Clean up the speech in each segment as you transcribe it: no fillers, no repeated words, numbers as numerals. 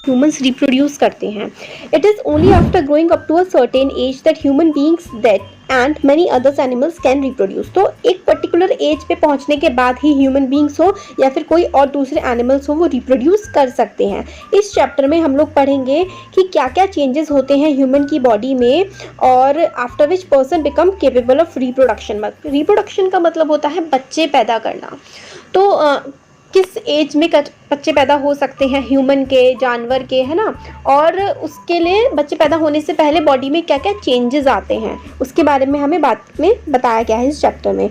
Humans reproduce करते हैं। It is only after growing up to a certain age that human beings that and many others animals can reproduce. तो एक particular age पे पहुंचने के बाद ही ह्यूमन बींग्स हो या फिर कोई और दूसरे एनिमल्स हो वो रिप्रोड्यूस कर सकते हैं। इस चैप्टर में हम लोग पढ़ेंगे कि क्या क्या चेंजेस होते हैं ह्यूमन की बॉडी में और after which person become capable of reproduction. Reproduction का मतलब होता है बच्चे पैदा करना। तो किस एज में बच्चे पैदा हो सकते हैं ह्यूमन के, जानवर के, है ना, और उसके लिए बच्चे पैदा होने से पहले बॉडी में क्या क्या चेंजेस आते हैं उसके बारे में हमें बाद में बताया गया है इस चैप्टर में।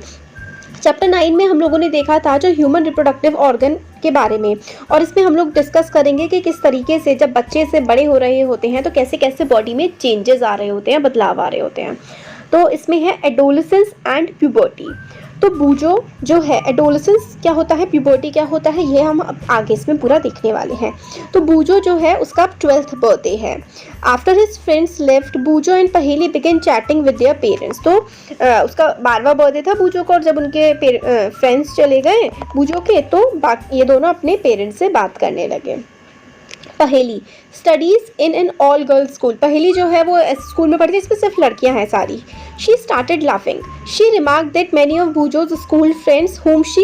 चैप्टर 9 में हम लोगों ने देखा था जो ह्यूमन रिप्रोडक्टिव ऑर्गन के बारे में, और इसमें हम लोग डिस्कस करेंगे कि किस तरीके से जब बच्चे से बड़े हो रहे होते हैं तो कैसे कैसे बॉडी में चेंजेस आ रहे होते हैं, बदलाव आ रहे होते हैं। तो इसमें है एडोलेसेंस एंड प्यूबर्टी। तो बूजो जो है, एडोलेसेंस क्या होता है, प्यूबर्टी क्या होता है, ये हम अब आगे इसमें पूरा देखने वाले हैं। तो बूजो जो है उसका 12th बर्थडे है। After his friends left Boojho and Paheli began chatting with their parents. तो उसका 12वां बर्थडे था बूजो का, और जब उनके फ्रेंड्स चले गए बूजो के तो ये दोनों अपने पेरेंट्स से बात करने लगे। पहेली studies in an all girls school. पहेली जो है वो स्कूल में पढ़ती है, इसमें सिर्फ लड़कियां हैं सारी। She started laughing. She remark that many of Boojho's school friends whom she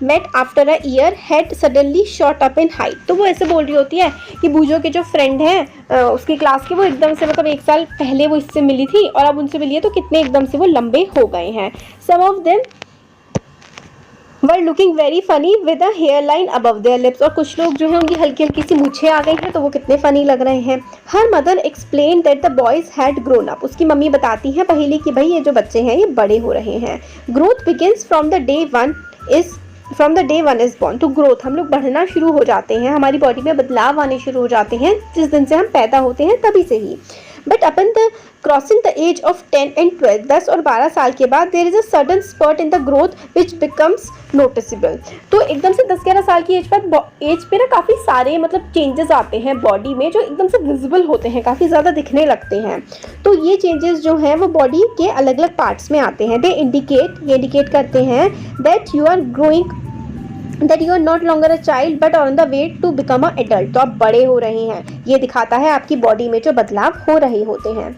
met after a year had suddenly shot up in height। तो वो ऐसे बोल रही होती है कि बूजो के जो फ्रेंड हैं उसकी क्लास के, वो एकदम से मतलब 1 साल पहले वो इससे मिली थी और अब उनसे मिली है तो कितने एकदम से वो लंबे हो गए हैं। Some of them were looking very funny with a hair line above their lips. और कुछ लोग जो है उनकी हल्की हल्की सी मूछें आ गई हैं तो वो कितने फनी लग रहे हैं। Her mother explain that the boys had grown up. उसकी मम्मी बताती हैं पहेली कि भाई ये जो बच्चे हैं ये बड़े हो रहे हैं। Growth begins from the day one is born. तो ग्रोथ, हम लोग बढ़ना शुरू हो जाते हैं, हमारी बॉडी में बदलाव आने शुरू हो जाते हैं जिस दिन से हम पैदा होते हैं तभी से ही। But upon the crossing the age of 10 and 12, 10 और 12 साल के बाद there is a sudden spurt in the growth which becomes noticeable. तो एकदम से 10-11 साल की एज पे ना काफ़ी सारे मतलब चेंजेस आते हैं बॉडी में जो एकदम से विजिबल होते हैं, काफ़ी ज़्यादा दिखने लगते हैं। तो ये चेंजेस जो हैं वो बॉडी के अलग अलग पार्ट्स में आते हैं। ये इंडिकेट करते हैं that you are growing, that you are not longer a child but on the way to become a adult. तो आप बड़े हो रहे हैं, ये दिखाता है आपकी बॉडी में जो बदलाव हो रहे होते हैं।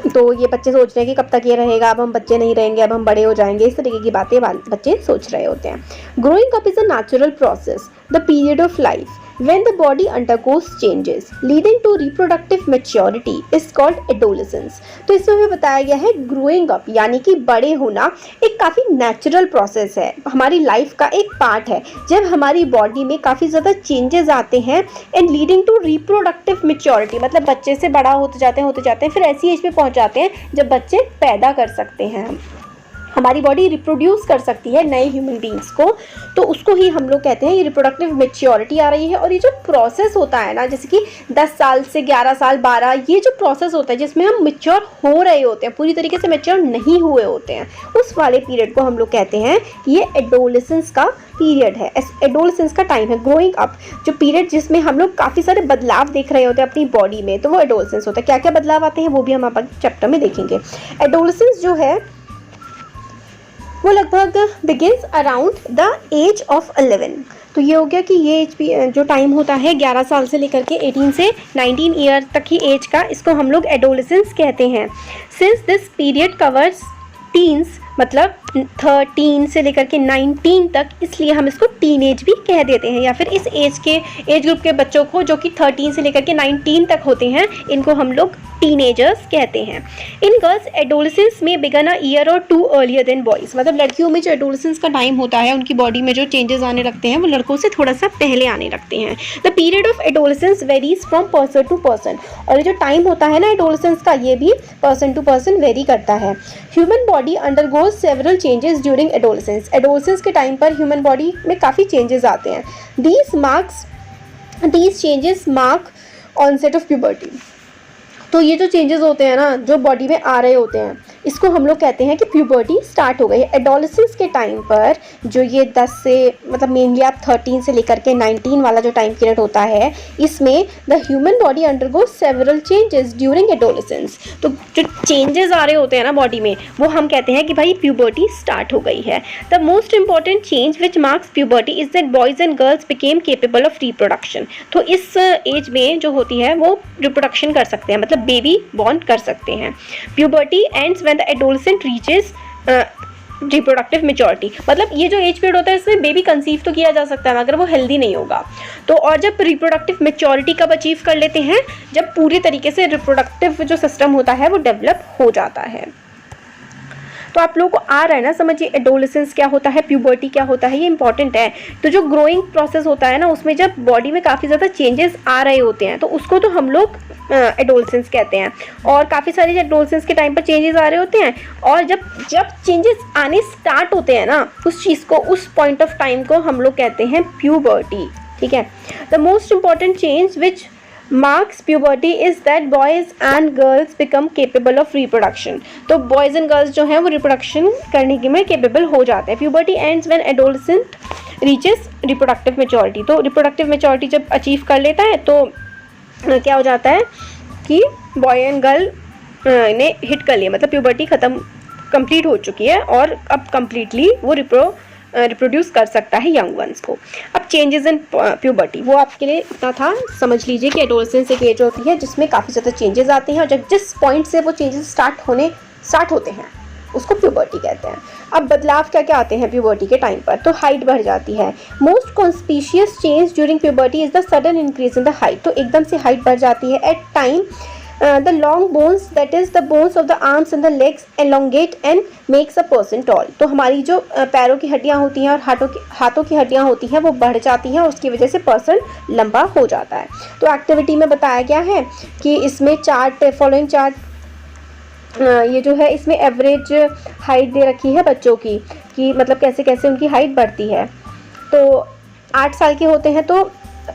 तो ये बच्चे सोच रहे हैं कि कब तक ये रहेगा, अब हम बच्चे नहीं रहेंगे, अब हम बड़े हो जाएंगे, इस तरीके की बातें बच्चे सोच रहे होते हैं। Growing up is a natural process, the period of life when the body undergoes changes leading to reproductive maturity is called adolescence। तो इसमें हमें बताया गया है growing up यानी कि बड़े होना एक काफ़ी नेचुरल प्रोसेस है, हमारी लाइफ का एक पार्ट है जब हमारी बॉडी में काफ़ी ज़्यादा चेंजेस आते हैं and leading to reproductive maturity, मतलब बच्चे से बड़ा होते जाते हैं फिर ऐसी एज पे पहुंच जाते हैं जब बच्चे पैदा कर सकते हैं, हमारी बॉडी रिप्रोड्यूस कर सकती है नए ह्यूमन बींग्स को। तो उसको ही हम लोग कहते हैं ये रिप्रोडक्टिव मेच्योरिटी आ रही है। और ये जो प्रोसेस होता है ना, जैसे कि 10 साल से 11 साल 12, ये जो प्रोसेस होता है जिसमें हम मेच्योर हो रहे होते हैं, पूरी तरीके से मेच्योर नहीं हुए होते हैं, उस वाले पीरियड को हम लोग कहते हैं ये एडोलेसेंस का पीरियड है, एडोलेसेंस का टाइम है। ग्रोइंग अप जो पीरियड जिसमें हम लोग काफ़ी सारे बदलाव देख रहे होते हैं अपनी बॉडी में, तो वो एडोलेसेंस होता है। क्या क्या बदलाव आते हैं वो भी हम अब चैप्टर में देखेंगे। एडोलेसेंस जो है वो लगभग begins around the age of 11। तो ये हो गया कि ये एज जो टाइम होता है 11 साल से लेकर के 18 से 19 ईयर तक की एज का, इसको हम लोग एडोलेसेंस कहते हैं। Since this period covers teens, मतलब 13 से लेकर के 19 तक, इसलिए हम इसको टीन एज भी कह देते हैं, या फिर इस एज ग्रुप के बच्चों को जो कि 13 से लेकर के 19 तक होते हैं इनको हम लोग टीनेजर्स कहते हैं। इन गर्ल्स एडोलेसेंस में बिगन अ ईयर और 2 अर्लियर देन बॉयज़। मतलब लड़कियों में जो एडोलेसेंस का टाइम होता है, उनकी बॉडी में जो चेंजेस आने लगते हैं वो लड़कों से थोड़ा सा पहले आने लगते हैं। The period of adolescence varies from person to person. और ये जो टाइम होता है ना एडोलेसेंस का, ये भी पर्सन टू पर्सन वेरी करता है। Human body undergoes several changes during adolescence. Adolescence के टाइम पर ह्यूमन बॉडी में काफ़ी चेंजेस आते हैं। These changes mark onset of puberty. तो ये जो चेंजेस होते हैं ना जो बॉडी में आ रहे होते हैं, इसको हम लोग कहते हैं कि प्यूबर्टी स्टार्ट हो गई है। एडोलेसेंस के टाइम पर जो ये 10 से मतलब मेनली आप 13 से लेकर के 19 वाला जो टाइम पीरियड होता है, इसमें the human body undergo several changes during adolescence. तो जो चेंजेस आ रहे होते हैं ना बॉडी में, वो हम कहते हैं कि भाई प्यूबर्टी स्टार्ट हो गई है। The most important change which marks puberty is that boys and girls became capable of reproduction. तो इस एज में जो होती है वो रिप्रोडक्शन कर सकते हैं, मतलब बेबी बॉर्न कर सकते हैं। Puberty ends when the adolescent reaches reproductive maturity, मतलब ये जो एज पीरियड होता है इसमें बेबी कंसीव तो किया जा सकता है मगर वो हेल्दी नहीं होगा। तो और जब रिप्रोडक्टिव मेच्योरिटी कब अचीव कर लेते हैं, जब पूरी तरीके से रिप्रोडक्टिव जो सिस्टम होता है वो डेवलप हो जाता है। तो आप लोगों को आ रहा है ना समझिए एडोलेसेंस क्या होता है, प्यूबर्टी क्या होता है, ये इंपॉर्टेंट है। तो जो ग्रोइंग प्रोसेस होता है ना, उसमें जब बॉडी में काफ़ी ज़्यादा चेंजेस आ रहे होते हैं तो उसको तो हम लोग एडोलेसेंस कहते हैं। और काफ़ी सारे एडोलेसेंस के टाइम पर चेंजेस आ रहे होते हैं, और जब चेंजेस आने स्टार्ट होते हैं ना, उस चीज़ को, उस पॉइंट ऑफ टाइम को हम लोग कहते हैं प्यूबर्टी। ठीक है। The most important change which marks puberty is that boys and girls become capable of reproduction। तो boys and girls जो हैं वो reproduction करने के में capable हो जाते हैं। puberty ends when adolescent reaches reproductive maturity। तो reproductive maturity जब achieve कर लेता है तो क्या हो जाता है कि boy and girl ने hit कर लिया, मतलब puberty खत्म complete हो चुकी है और अब completely वो रिप्रोड्यूस कर सकता है यंग वंस को। अब चेंजेस इन प्यूबर्टी, वो आपके लिए इतना था, समझ लीजिए कि एडोलेसेंस एक एज होती है जिसमें काफ़ी ज़्यादा चेंजेस आते हैं, और जब जिस पॉइंट से वो चेंजेस स्टार्ट होते हैं उसको प्यूबर्टी कहते हैं। अब बदलाव क्या क्या आते हैं प्यूबर्टी के टाइम पर, तो हाइट बढ़ जाती है। Most conspicuous change during puberty is the sudden increase in the height. तो एकदम से हाइट बढ़ जाती है। At time the long bones, that is the bones of the arms and the legs, elongate and makes a person tall। तो हमारी जो पैरों की हड्डियाँ होती हैं और हाथों की हड्डियाँ होती हैं वो बढ़ जाती हैं और उसकी वजह से पर्सन लंबा हो जाता है। तो एक्टिविटी में बताया गया है कि इसमें चार्ट, फॉलोइंग चार्ट ये जो है इसमें एवरेज हाइट दे रखी है बच्चों की, कि मतलब कैसे कैसे उनकी हाइट बढ़ती है। तो 8 साल के होते हैं तो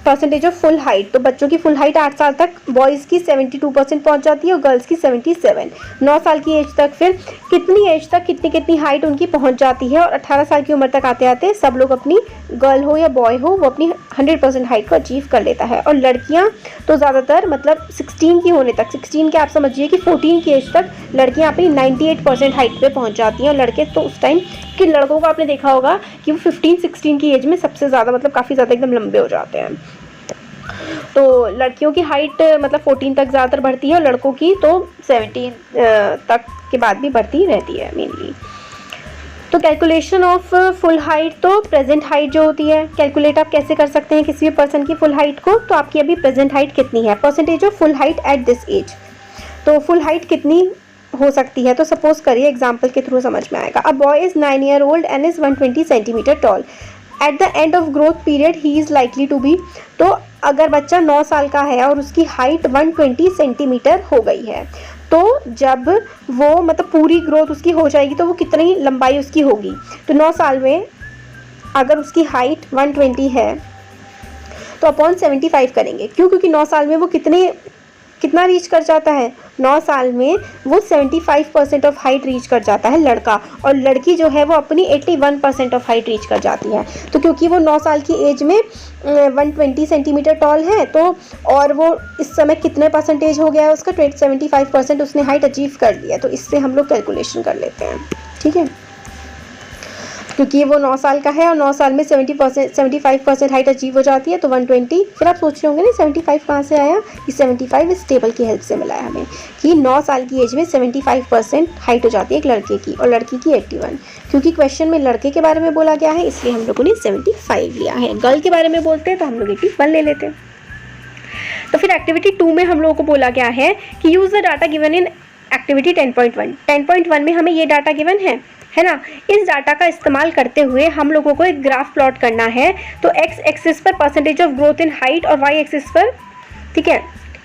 परसेंटेज ऑफ फुल हाइट, तो बच्चों की फुल हाइट 8 साल तक बॉयज़ की 72% पहुंच जाती है और गर्ल्स की 77। 9 साल की एज तक फिर कितनी एज तक कितनी हाइट उनकी पहुंच जाती है, और 18 साल की उम्र तक आते आते सब लोग अपनी, गर्ल हो या बॉय हो, वो अपनी 100% हाइट को अचीव कर लेता है। और लड़कियां तो ज़्यादातर मतलब 16 की होने तक, 16 के आप समझिए कि 14 की एज तक लड़कियां अपनी 98% हाइट पे पहुंच जाती हैं, और लड़के तो उस टाइम कि लड़कों को आपने देखा होगा कि वो 15-16 की एज में सबसे ज़्यादा मतलब काफ़ी ज़्यादा एकदम लंबे हो जाते हैं। तो लड़कियों की हाइट मतलब 14 तक ज़्यादातर बढ़ती है और लड़कों की तो 17 तक के बाद भी बढ़ती रहती है मेनली। तो कैलकुलेशन ऑफ फुल हाइट, तो प्रेजेंट हाइट जो होती है कैलकुलेट आप कैसे कर सकते हैं किसी भी पर्सन की फुल हाइट को। तो आपकी अभी प्रेजेंट हाइट कितनी है, percentage of full height at this age. तो फुल हाइट कितनी हो सकती है, तो सपोज करिए एग्जाम्पल के थ्रू समझ में आएगा। A boy is 9 year old and is 120 centimetre tall. At the end of growth period he is likely to be, तो अगर बच्चा 9 साल का है और उसकी हाइट 120 सेंटीमीटर हो गई है, तो जब वो मतलब पूरी ग्रोथ उसकी हो जाएगी तो वो कितनी लंबाई उसकी होगी। तो 9 साल में अगर उसकी हाइट 120 है तो अपॉन 75 करेंगे। क्यों? क्योंकि 9 साल में वो कितना रीच कर जाता है, 9 साल में वो 75% ऑफ हाइट रीच कर जाता है लड़का, और लड़की जो है वो अपनी 81% ऑफ हाइट रीच कर जाती है। तो क्योंकि वो 9 साल की एज में 120 सेंटीमीटर टॉल है, तो और वो इस समय कितने परसेंटेज हो गया है उसका, 75% उसने हाइट अचीव कर लिया। तो इससे हम लोग कैलकुलेशन कर लेते हैं। ठीक है, क्योंकि वो 9 साल का है और 9 साल में 75% हाइट अचीव हो जाती है, तो 120। फिर आप सोच रहे होंगे ना 75 कहाँ से आया, कि 75 इस टेबल की हेल्प से मिला है हमें, कि 9 साल की एज में 75% हाइट हो जाती है एक लड़के की और लड़की की 81। क्योंकि क्वेश्चन में लड़के के बारे में बोला गया है इसलिए हम लोगों ने 75 लिया है। गर्ल के बारे में बोलते हैं तो हम लोग 81 ले लेते हैं। तो फिर एक्टिविटी 2 में हम लोगों को बोला गया है कि use the data given in activity 10.1। 10.1 में हमें ये डाटा गिवन है ना। इस डाटा का इस्तेमाल करते हुए हम लोगों को एक ग्राफ प्लॉट करना है। तो एक्स एक्सिस पर percentage of growth in height और वाई एक्सिस पर, ठीक है,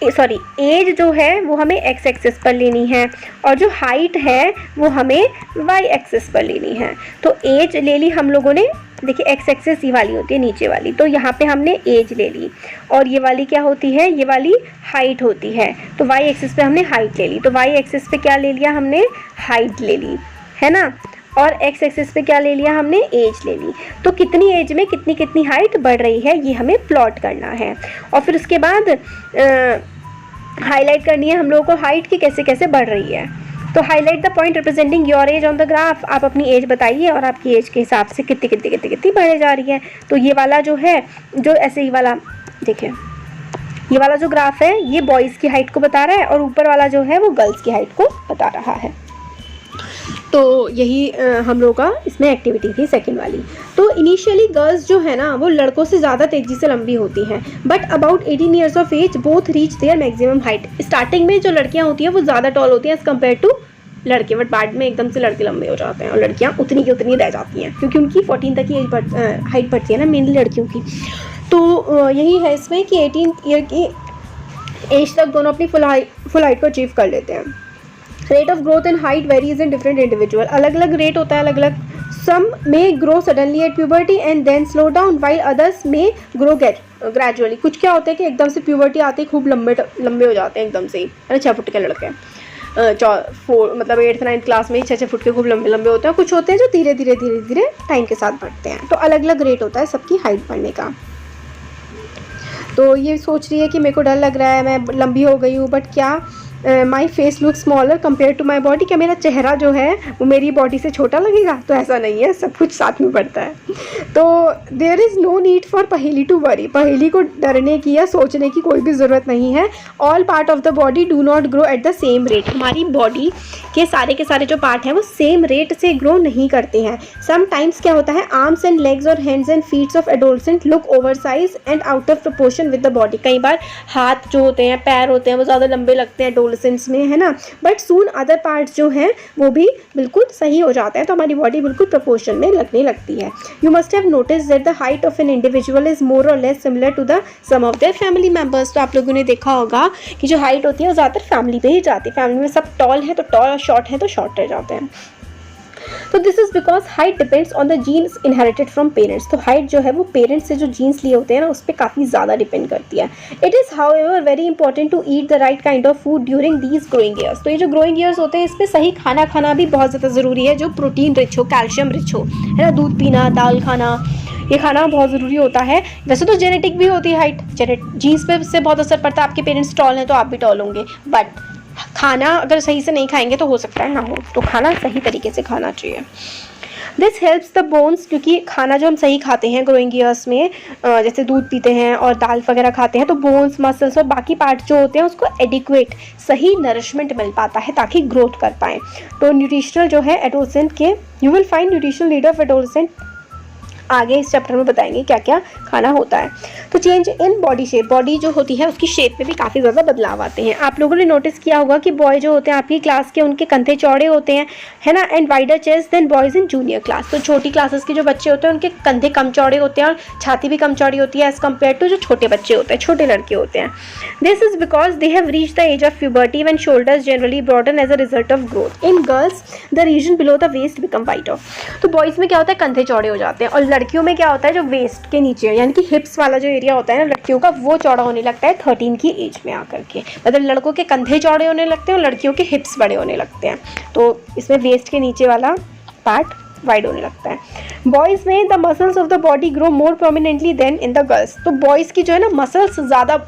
सॉरी एज जो है वो हमें एक्स एक्सिस पर लेनी है और जो हाइट है वो हमें वाई एक्सिस पर लेनी है। तो एज ले ली हम लोगों ने देखिए एक्स एक्सिस ये वाली होती है नीचे वाली, तो यहाँ पे हमने एज ले ली, और ये वाली क्या होती है, ये वाली हाइट होती है। तो वाई एक्सिस पे हमने हाइट ले ली, तो वाई एक्सिस पे क्या ले लिया हमने, हाइट ले ली, है ना, और एक्स एक्सिस पे क्या ले लिया हमने, एज ले ली। तो कितनी एज में कितनी कितनी हाइट बढ़ रही है ये हमें प्लॉट करना है, और फिर उसके बाद हाईलाइट करनी है हम लोगों को हाइट की कैसे कैसे बढ़ रही है। तो highlight the point representing your age on the graph, आप अपनी एज बताइए और आपकी एज के हिसाब से कितनी कितनी कितनी कितनी बढ़े जा रही है। तो ये वाला जो है, जो ऐसे ही वाला देखिए, ये वाला जो ग्राफ है ये बॉयज़ की हाइट को बता रहा है, और ऊपर वाला जो है वो गर्ल्स की हाइट को बता रहा है। तो यही हम लोग का इसमें एक्टिविटी थी सेकंड वाली। तो इनिशियली गर्ल्स जो है ना वो लड़कों से ज़्यादा तेज़ी से लंबी होती हैं, but about 18 years of age both reach their maximum height. Starting में जो लड़कियां होती हैं वो ज़्यादा टॉल होती हैं एज़ कम्पेयर टू लड़के, बट बाद में एकदम से लड़के लंबे हो जाते हैं और लड़कियां उतनी की उतनी रह जाती हैं, क्योंकि उनकी 14 तक की हाइट बढ़ती है ना मेनली लड़कियों की। तो यही है इसमें कि 18 ईयर की एज तक दोनों अपनी फुल हाइट को अचीव कर लेते हैं। Rate of growth and height varies in different individual, अलग अलग रेट होता है, अलग अलग। सम में grow suddenly at puberty and then slow down, while others में ग्रो ग्रेजुअली। कुछ क्या होता है कि एकदम से प्यूबर्टी आते ही खूब लंबे हो जाते हैं एकदम से ही, है ना, 6 फुट के लड़के मतलब 8th 9th क्लास में ही 6 फुट के खूब लंबे लंबे होते हैं। कुछ होते हैं जो धीरे धीरे टाइम के साथ बढ़ते हैं। तो अलग अलग रेट होता है सबकी हाइट बढ़ने का। तो ये सोच रही है कि मेरे को डर लग रहा है, मैं लंबी हो गई हूँ, बट क्या my face look smaller compare to my body, क्या मेरा चेहरा जो है वो मेरी बॉडी से छोटा लगेगा? तो ऐसा नहीं है, सब कुछ साथ में बढ़ता है। तो there is no need for Paheli to worry, Paheli को डरने की या सोचने की कोई भी ज़रूरत नहीं है। All part of the body do not grow at the same rate, हमारी बॉडी के सारे जो पार्ट हैं वो सेम रेट से ग्रो नहीं करते हैं। समटाइम्स क्या होता है, आर्म्स एंड लेग्स और hands and feets of adolescent look oversize and out of proportion with the body. कई बार हाथ जो होते हैं, पैर होते हैं, वो ज़्यादा लंबे लगते हैं एडोलसेंट्स में, है ना, बट सून अदर पार्ट्स जो हैं वो भी बिल्कुल सही हो जाते हैं, तो हमारी बॉडी बिल्कुल प्रोपोर्शन में लगने लगती है। You must have notice that the height of an individual is more और less similar to the sum of their family members. तो आप लोगों ने देखा होगा कि जो हाइट होती है वो ज़्यादातर फैमिली पे ही जाती है, फैमिली में सब टॉल है तो टॉल और शॉर्ट है तो शॉर्ट रह जाते हैं। तो this is because height depends on the genes inherited from parents. तो हाइट जो है वो पेरेंट्स से जो जीन्स लिए होते हैं ना उस पर काफ़ी ज़्यादा डिपेंड करती है। It is however very important to eat the right kind of food during these growing years. तो ये जो ग्रोइंग ईयर्स होते हैं इस पर सही खाना खाना भी बहुत ज़्यादा ज़रूरी है, जो प्रोटीन रिच हो, कैल्शियम रिच हो, है ना, दूध पीना, दाल खाना, ये खाना बहुत ज़रूरी होता है। वैसे तो जेनेटिक भी होती है हाइट, जीन्स पे से बहुत असर पड़ता है। आपके पेरेंट्स टॉल हैं तो आप भी टॉल होंगे, बट खाना अगर सही से नहीं खाएंगे तो हो सकता है ना हो, तो खाना सही तरीके से खाना चाहिए। दिस हेल्प्स द बोन्स, क्योंकि खाना जो हम सही खाते हैं ग्रोइंग ईयर्स में, जैसे दूध पीते हैं और दाल वगैरह खाते हैं, तो बोन्स, मसल्स और बाकी पार्ट जो होते हैं उसको एडिक्वेट सही नरिशमेंट मिल पाता है ताकि ग्रोथ कर पाएँ। तो न्यूट्रिशनल जो है एडोलसेंट के, you will find nutritional need of adolescent आगे इस चैप्टर में बताएंगे क्या क्या खाना होता है। तो change in body shape, body जो होती है उसकी शेप में भी काफ़ी ज़्यादा बदलाव आते हैं। आप लोगों ने नोटिस किया होगा कि बॉय जो होते हैं आपकी क्लास के, उनके कंधे चौड़े होते हैं, है ना, and wider chest then boys in junior class. तो छोटी क्लासेस के जो बच्चे होते हैं उनके कंधे कम चौड़े होते हैं और छाती भी कम चौड़ी होती है एज़ कम्पेयर टू जो छोटे बच्चे होते हैं, छोटे लड़के होते हैं। This is because they have reach the age of puberty when shoulders generally broaden as a result of growth. In girls the region below the waist become wide of. तो बॉयज़ में क्या होता है, कंधे चौड़े हो जाते हैं, और लड़कियों में क्या होता है, जो वेस्ट के नीचे यानी कि हिप्स वाला जो एरिया होता है ना लड़कियों का, वो चौड़ा होने लगता है 13 की एज में आकर के। मतलब लड़कों के कंधे चौड़े होने लगते हैं और लड़कियों के हिप्स बड़े होने लगते हैं। तो इसमें वेस्ट के नीचे वाला पार्ट वाइड होने लगता है। बॉयज़ में the muscles of the body grow more prominently than in the girls. तो बॉयज़ की जो है ना मसल्स ज़्यादा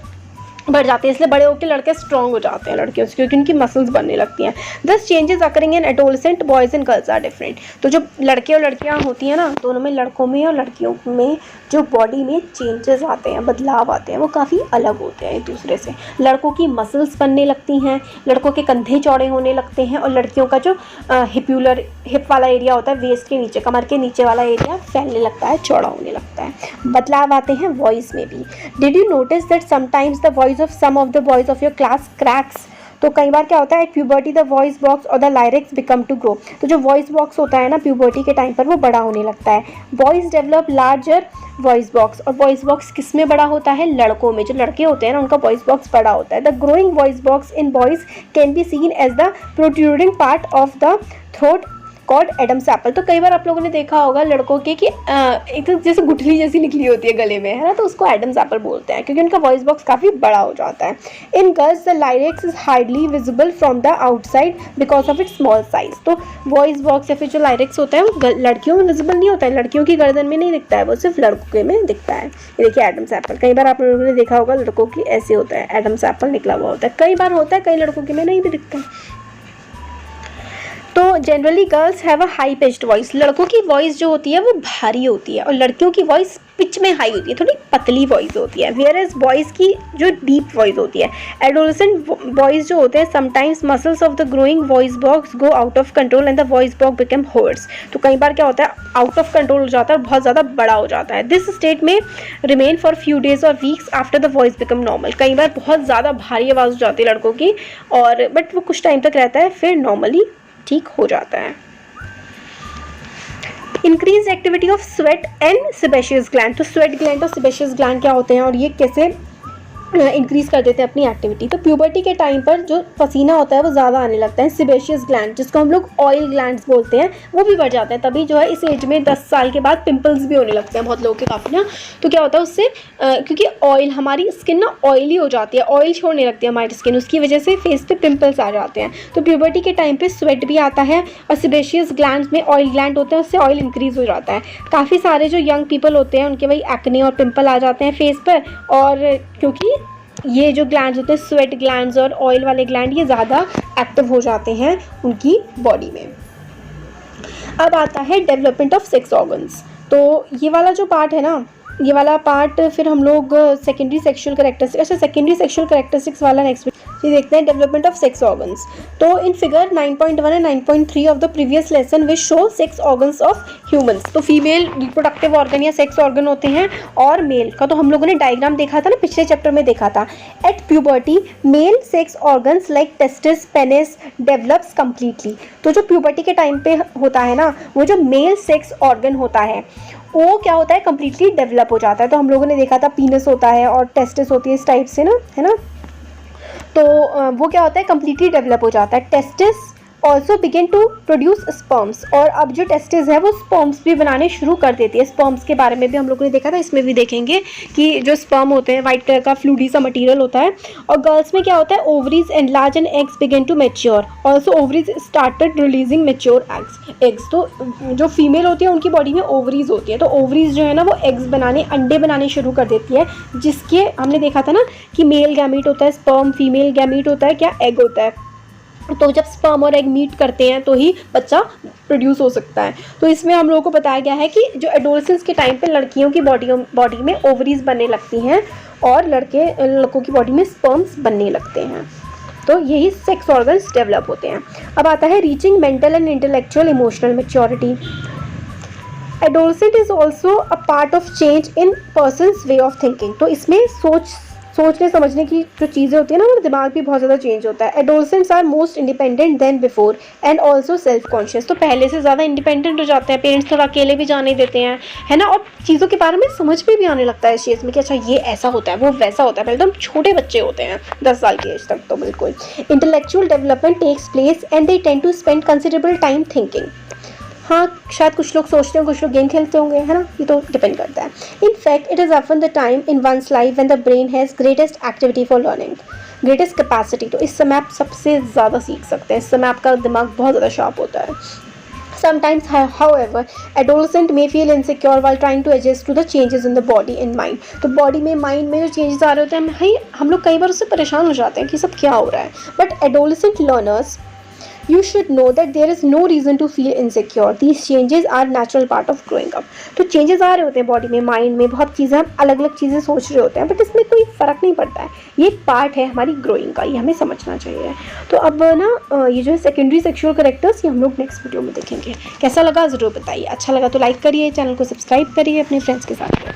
बढ़ जाते हैं, इसलिए बड़े होकर लड़के स्ट्रॉन्ग हो जाते हैं लड़कियों से, क्योंकि उनकी मसल्स बनने लगती हैं। These changes occurring in adolescent boys and girls are different. तो जो लड़के और लड़कियां होती हैं ना, दोनों में, लड़कों में और लड़कियों में जो बॉडी में चेंजेस आते हैं, बदलाव आते हैं, वो काफ़ी अलग होते हैं एक दूसरे से। लड़कों की मसल्स बनने लगती हैं, लड़कों के कंधे चौड़े होने लगते हैं, और लड़कियों का जो हिप वाला एरिया होता है, वेस्ट के नीचे, कमर के नीचे वाला एरिया फैलने लगता है, चौड़ा होने लगता है। बदलाव आते हैं वॉइस में भी। Did you notice that sometimes the voice of some of the boys of your class cracks. तो कई बार क्या होता है, प्यूबर्टी द वॉइस बॉक्स और the larynx become to grow. तो जो वॉइस बॉक्स होता है ना प्यूबर्टी के टाइम पर, वो बड़ा होने लगता है। Boys develop larger voice box, और वॉइस बॉक्स किस में बड़ा होता है, लड़कों में। जो लड़के होते हैं ना उनका वॉइस बॉक्स बड़ा होता है। The growing voice box in boys can be seen as the protruding part of the throat called Adam's apple. तो कई बार आप लोगों ने देखा होगा लड़कों के कि एक तो जैसे गुठली जैसी निकली होती है गले में, है ना, तो उसको एडम्स एप्पल बोलते हैं क्योंकि उनका वॉइस बॉक्स काफ़ी बड़ा हो जाता है। इन girls the lyrics is hardly visible from the outside because of its small size. तो वॉइस बॉक्स या फिर जो लाइरिक्स होता है वो लड़कियों में विजिबल नहीं होता है, लड़कियों की गर्दन में नहीं दिखता है, वो सिर्फ लड़कों में दिखता है। ये देखिए एडम्स एप्पल, कई बार आप लोगों ने देखा होगा लड़कों की ऐसे होता है, एडम्स एप्पल निकला हुआ होता है, कई बार होता है, कई लड़कों के में नहीं भी दिखता है। तो generally girls have a high pitched voice, लड़कों की वॉइस जो होती है वो भारी होती है और लड़कियों की वॉइस पिच में हाई होती है, थोड़ी पतली वॉइस होती है। वेयर एज बॉयज़ की जो डीप वॉइस होती है। एडोलेसेंट बॉयज़ जो होते हैं sometimes muscles of the growing voice box go out of control and the voice box become hoarse. तो कई बार क्या होता है आउट ऑफ कंट्रोल हो जाता है, बहुत ज़्यादा बड़ा हो जाता है। दिस स्टेट में रिमेन फॉर फ्यू डेज और weeks after the voice become normal. कई बार बहुत ज़्यादा भारी आवाज़ हो जाती है लड़कों की और बट वो कुछ टाइम तक रहता है, फिर नॉर्मली ठीक हो जाता है। Increase activity of sweat and sebaceous gland. तो स्वेट ग्लैंड और सेबेशियस ग्लैंड क्या होते हैं और ये कैसे इंक्रीज़ कर देते हैं अपनी एक्टिविटी। तो प्यूबर्टी के टाइम पर जो पसीना होता है वो ज़्यादा आने लगता है। सेबेशियस ग्लैंड जिसको हम लोग ऑयल ग्लैंड्स बोलते हैं वो भी बढ़ जाते हैं, तभी जो है इस एज में 10 साल के बाद पिंपल्स भी होने लगते हैं बहुत लोगों के काफ़ी ना। तो क्या होता है उससे क्योंकि ऑयल हमारी स्किन ना ऑयली हो जाती है, ऑयल छोड़ने लगती है हमारी स्किन, उसकी वजह से फेस पे पिंपल्स आ जाते हैं। तो प्यूबर्टी के टाइम पे स्वेट भी आता है और सेबेशियस ग्लैंड्स में ऑयल ग्लैंड होते हैं, उससे ऑयल इंक्रीज़ हो जाता है। काफ़ी सारे जो यंग पीपल होते हैं उनके वही एक्ने और पिंपल आ जाते हैं फेस पर, और क्योंकि ये जो ग्लैंड्स होते हैं स्वेट ग्लैंड्स और ऑयल वाले ग्लैंड ये ज़्यादा एक्टिव हो जाते हैं उनकी बॉडी में। अब आता है डेवलपमेंट ऑफ सेक्स ऑर्गन्स। तो ये वाला जो पार्ट है ना, ये वाला पार्ट फिर हम लोग सेकेंडरी सेक्शुअल कैरेक्टरिस्टिक्स, अच्छा सेकेंडरी सेक्शुअल कैरेक्टरिस्टिक्स वाला नेक्स्ट ये देखते हैं डेवलपमेंट ऑफ सेक्स ऑर्गन्स। तो in figure 9.1 and 9.3 of the previous lesson which show sex organs of humans. तो फीमेल रिप्रोडक्टिव ऑर्गन या सेक्स ऑर्गन होते हैं और मेल का तो हम लोगों ने डायग्राम देखा था ना, पिछले चैप्टर में देखा था। At puberty male sex organs like testis penis develops completely. तो जो प्यूबर्टी के टाइम पे होता है ना, वो जो मेल सेक्स ऑर्गन होता है वो क्या होता है कम्प्लीटली डेवलप हो जाता है। तो हम लोगों ने देखा था पीनस होता है और टेस्टिस होती है इस टाइप से ना, है ना। तो वो क्या होता है कम्प्लीटली डेवलप हो जाता है। Testis also begin to produce sperms, और अब जो टेस्टिस है वो स्पर्म्स भी बनाने शुरू कर देती है। स्पर्म्स के बारे में भी हम लोगों ने देखा था, इसमें भी देखेंगे कि जो स्पर्म होते हैं वाइट कलर का फ्लूडी सा मटेरियल होता है। और गर्ल्स में क्या होता है ovaries enlarge and eggs begin to mature, also ovaries started releasing mature eggs. तो जो फीमेल होती है उनकी बॉडी में ओवरीज होती है, तो ओवरीज जो है ना वो एग्स बनाने अंडे बनाने शुरू कर देती है, जिसके हमने देखा था ना कि मेल गैमीट होता है स्पर्म, फीमेल गैमीट होता है क्या एग होता है। तो जब स्पर्म और एग मीट करते हैं तो ही बच्चा प्रोड्यूस हो सकता है। तो इसमें हम लोगों को बताया गया है कि जो एडोलेसेंस के टाइम पे लड़कियों की बॉडी में ओवरीज बनने लगती हैं और लड़कों की बॉडी में स्पर्म्स बनने लगते हैं। तो यही सेक्स ऑर्गन्स डेवलप होते हैं। अब आता है reaching mental and intellectual emotional maturity. Adolescent is also a part of change in persons way of thinking. तो इसमें सोचने समझने की जो चीज़ें होती है ना वो दिमाग भी बहुत ज़्यादा चेंज होता है। Adolescents are most independent than before and also self conscious. तो पहले से ज़्यादा इंडिपेंडेंट हो जाते हैं, पेरेंट्स थोड़ा अकेले भी जाने देते हैं, है ना, और चीज़ों के बारे में समझ में भी आने लगता है इस चीज़ में कि अच्छा ये ऐसा होता है वो वैसा होता है। पहले तो हम छोटे बच्चे होते हैं 10 साल की एज तक तो बिल्कुल। Intellectual development takes place and they tend to spend considerable time thinking. हाँ शायद कुछ लोग सोचते हैं कुछ लोग गेम खेलते होंगे, है ना, ये तो डिपेंड करता है। In fact it is often the time in one's life when the brain has greatest activity for learning, greatest capacity. तो इस समय आप सबसे ज़्यादा सीख सकते हैं, इस समय आपका दिमाग बहुत ज़्यादा शार्प होता है। Sometimes, however, adolescent may feel insecure while trying to adjust to the changes in the body and mind. तो बॉडी में माइंड में जो चेंजेस आ रहे होते हैं हम लोग कई बार उससे परेशान हो जाते हैं कि सब क्या हो रहा है। But adolescent learners you should know that there is no reason to feel insecure. These changes are natural part of growing up. तो चेंजेस आ रहे होते हैं बॉडी में माइंड में, बहुत चीज़ें हम अलग अलग चीज़ें सोच रहे होते हैं बट इसमें कोई फ़र्क नहीं पड़ता है, ये पार्ट है हमारी ग्रोइंग का, ये हमें समझना चाहिए। तो अब ना ये जो है सेकेंडरी सेक्सुअल कैरेक्टर्स ये हम लोग नेक्स्ट वीडियो में देखेंगे। कैसा लगा ज़रूर बताइए, अच्छा लगा तो लाइक करिए, चैनल को सब्सक्राइब करिए, अपने फ्रेंड्स के साथ